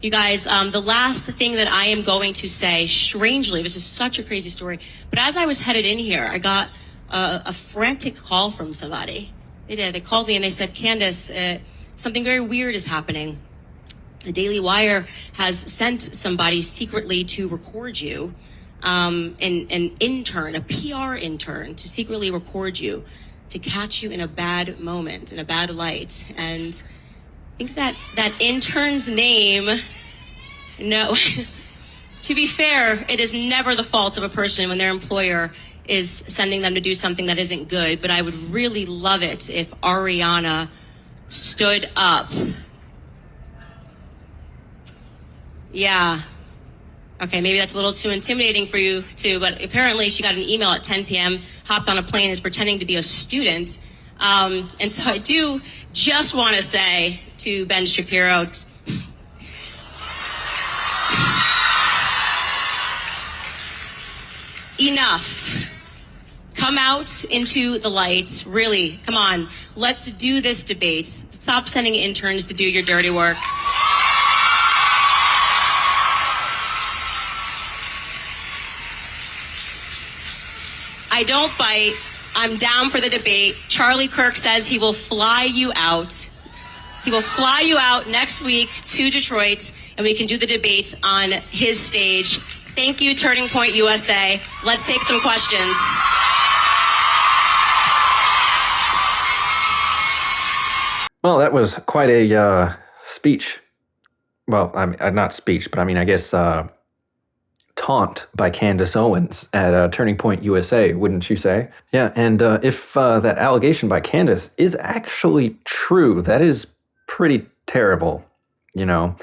You guys, the last thing that I am going to say, strangely, this is such a crazy story, but as I was headed in here, I got a frantic call from somebody. They did. They called me and they said, Candace, something very weird is happening. The Daily Wire has sent somebody secretly to record you, an intern, a PR intern, to secretly record you, to catch you in a bad moment, in a bad light. And I think that intern's name, no, to be fair, it is never the fault of a person when their employer is sending them to do something that isn't good. But I would really love it if Ariana stood up. Yeah. Okay, maybe that's a little too intimidating for you too, but apparently she got an email at 10 p.m., hopped on a plane, is pretending to be a student. And so I do just want to say to Ben Shapiro, enough. Come out into the light. Really, come on. Let's do this debate. Stop sending interns to do your dirty work. I don't bite. I'm down for the debate. Charlie Kirk says he will fly you out. He will fly you out next week to Detroit, and we can do the debates on his stage. Thank you, Turning Point USA. Let's take some questions. Well, that was quite a speech. Well, not speech, but I guess taunt by Candace Owens at Turning Point USA, wouldn't you say? Yeah, and if that allegation by Candace is actually true, that is pretty terrible, you know?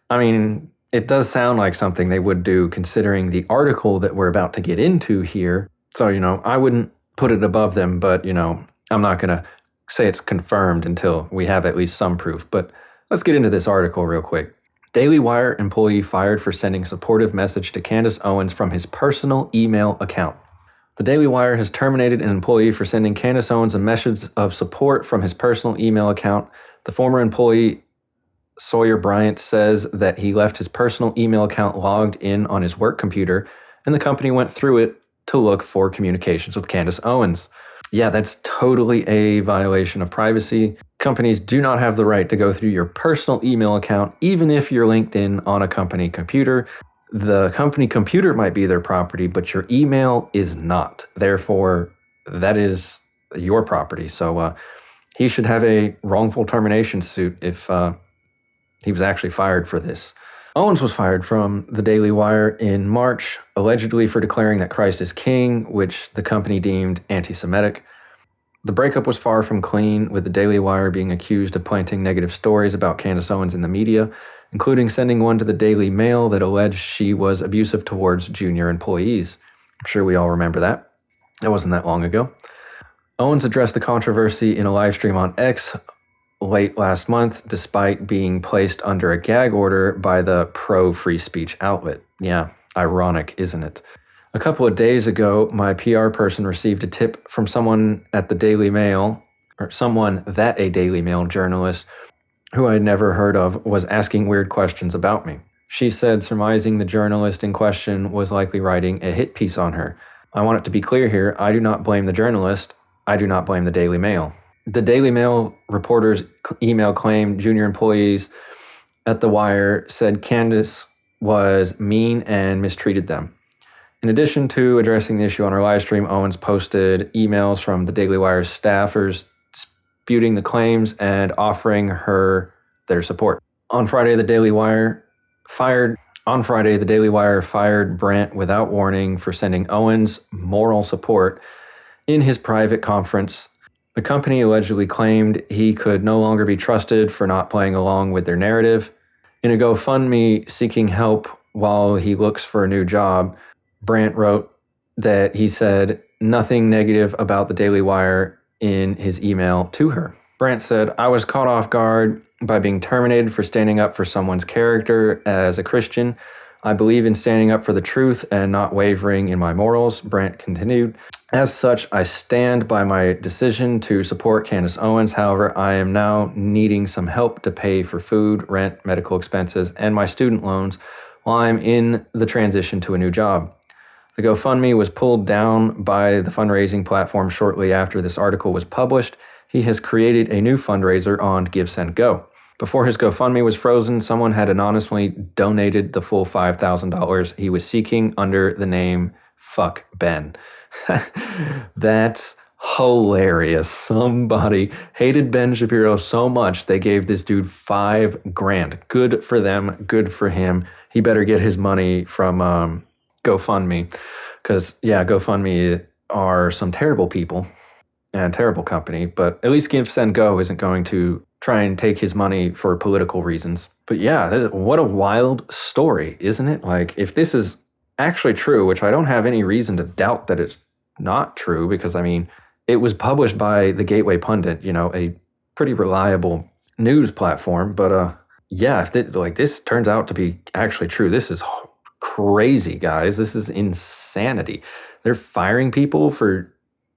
I mean, it does sound like something they would do considering the article that we're about to get into here. So, I wouldn't put it above them, but, I'm not going to say it's confirmed until we have at least some proof. But let's get into this article real quick. Daily Wire employee fired for sending supportive message to Candace Owens from his personal email account. The Daily Wire has terminated an employee for sending Candace Owens a message of support from his personal email account. The former employee, Sawyer Bryant, says that he left his personal email account logged in on his work computer, and the company went through it to look for communications with Candace Owens. Yeah, that's totally a violation of privacy. Companies do not have the right to go through your personal email account, even if you're linked in on a company computer. The company computer might be their property, but your email is not. Therefore, that is your property. So he should have a wrongful termination suit if he was actually fired for this. Owens was fired from the Daily Wire in March, allegedly for declaring that Christ is king, which the company deemed anti-Semitic. The breakup was far from clean, with the Daily Wire being accused of planting negative stories about Candace Owens in the media, including sending one to the Daily Mail that alleged she was abusive towards junior employees. I'm sure we all remember that. That wasn't that long ago. Owens addressed the controversy in a live stream on X late last month, despite being placed under a gag order by the pro-free speech outlet. Yeah, ironic, isn't it? A couple of days ago, my PR person received a tip from someone at the Daily Mail, or someone that a Daily Mail journalist who I'd never heard of was asking weird questions about me. She said surmising the journalist in question was likely writing a hit piece on her. I want it to be clear here, I do not blame the journalist. I do not blame the Daily Mail. The Daily Mail reporter's email claimed junior employees at The Wire said Candace was mean and mistreated them. In addition to addressing the issue on her live stream, Owens posted emails from the Daily Wire's staffers disputing the claims and offering her their support. On Friday, the Daily Wire fired Brandt without warning for sending Owens moral support in his private conference. The company allegedly claimed he could no longer be trusted for not playing along with their narrative. In a GoFundMe seeking help while he looks for a new job, Brandt wrote that he said nothing negative about the Daily Wire in his email to her. Brandt said, I was caught off guard by being terminated for standing up for someone's character as a Christian. I believe in standing up for the truth and not wavering in my morals, Brandt continued. As such, I stand by my decision to support Candace Owens. However, I am now needing some help to pay for food, rent, medical expenses, and my student loans while I'm in the transition to a new job. The GoFundMe was pulled down by the fundraising platform shortly after this article was published. He has created a new fundraiser on GiveSendGo. Before his GoFundMe was frozen, someone had anonymously donated the full $5,000 he was seeking under the name Fuck Ben. That's hilarious. Somebody hated Ben Shapiro so much they gave this dude $5,000. Good for them. Good for him. He better get his money from GoFundMe, because GoFundMe are some terrible people and terrible company. But at least GiveSendGo isn't going to try and take his money for political reasons. But yeah, what a wild story, isn't it? Like, if this is actually true, which I don't have any reason to doubt that it's not true, because I mean, it was published by the Gateway Pundit, a pretty reliable news platform. But if this turns out to be actually true, this is crazy, guys. This is insanity. They're firing people for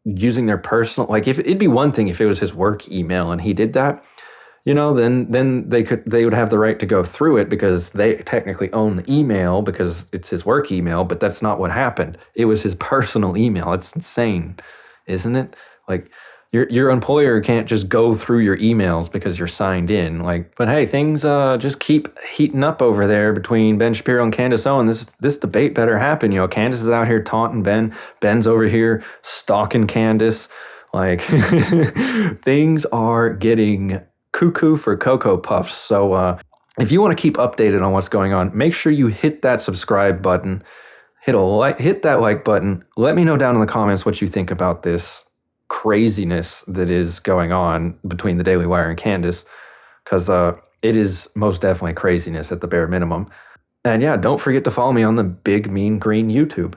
using their personal, like, if it'd be one thing if it was his work email and he did that, then they would have the right to go through it because they technically own the email because it's his work email. But that's not what happened. It was his personal email. It's insane, isn't it? Like, your employer can't just go through your emails because you're signed in. Like, but hey, things just keep heating up over there between Ben Shapiro and Candace Owens. This debate better happen. Candace is out here taunting Ben. Ben's over here stalking Candace. Like, things are getting cuckoo for Cocoa Puffs. So if you want to keep updated on what's going on, make sure you hit that subscribe button. Hit that like button. Let me know down in the comments what you think about this craziness that is going on between the Daily Wire and Candace, because it is most definitely craziness at the bare minimum. And yeah, don't forget to follow me on the Big Mean Green YouTube.